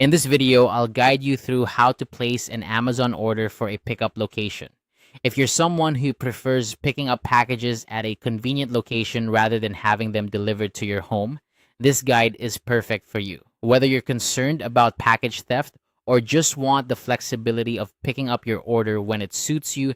In this video, I'll guide you through how to place an Amazon order for a pickup location. If you're someone who prefers picking up packages at a convenient location rather than having them delivered to your home, this guide is perfect for you. Whether you're concerned about package theft or just want the flexibility of picking up your order when it suits you,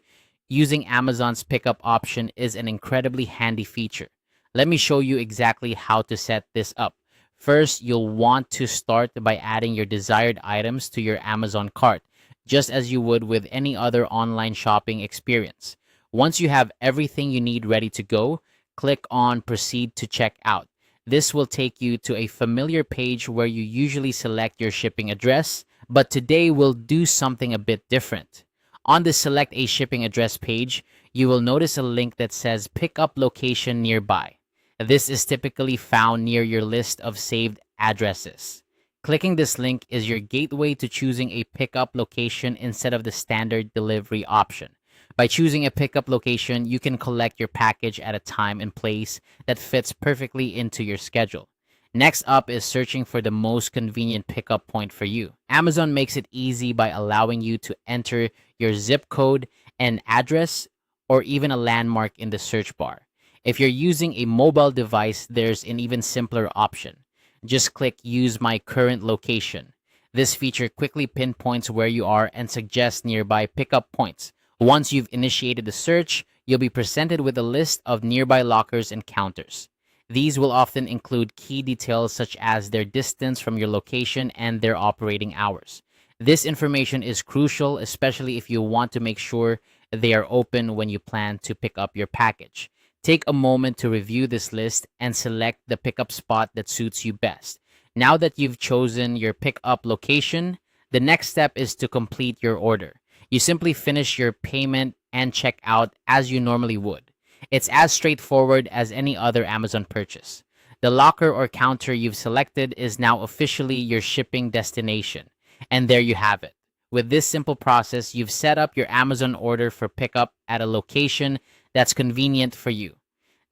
using Amazon's pickup option is an incredibly handy feature. Let me show you exactly how to set this up. First, you'll want to start by adding your desired items to your Amazon cart, just as you would with any other online shopping experience. Once you have everything you need ready to go, click on Proceed to check out. This will take you to a familiar page where you usually select your shipping address, but today we'll do something a bit different. On the Select a Shipping Address page, you will notice a link that says Pickup Location Nearby. This is typically found near your list of saved addresses. Clicking this link is your gateway to choosing a pickup location instead of the standard delivery option. By choosing a pickup location, you can collect your package at a time and place that fits perfectly into your schedule. Next up is searching for the most convenient pickup point for you. Amazon makes it easy by allowing you to enter your zip code, an address, or even a landmark in the search bar. If you're using a mobile device, there's an even simpler option. Just click Use My Current Location. This feature quickly pinpoints where you are and suggests nearby pickup points. Once you've initiated the search, you'll be presented with a list of nearby lockers and counters. These will often include key details such as their distance from your location and their operating hours. This information is crucial, especially if you want to make sure they are open when you plan to pick up your package. Take a moment to review this list and select the pickup spot that suits you best. Now that you've chosen your pickup location, the next step is to complete your order. You simply finish your payment and check out as you normally would. It's as straightforward as any other Amazon purchase. The locker or counter you've selected is now officially your shipping destination. And there you have it. With this simple process, you've set up your Amazon order for pickup at a location that's convenient for you.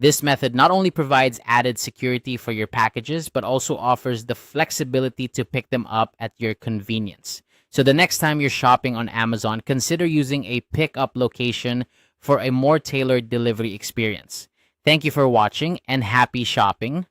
This method not only provides added security for your packages, but also offers the flexibility to pick them up at your convenience. So the next time you're shopping on Amazon, consider using a pickup location for a more tailored delivery experience. Thank you for watching and happy shopping.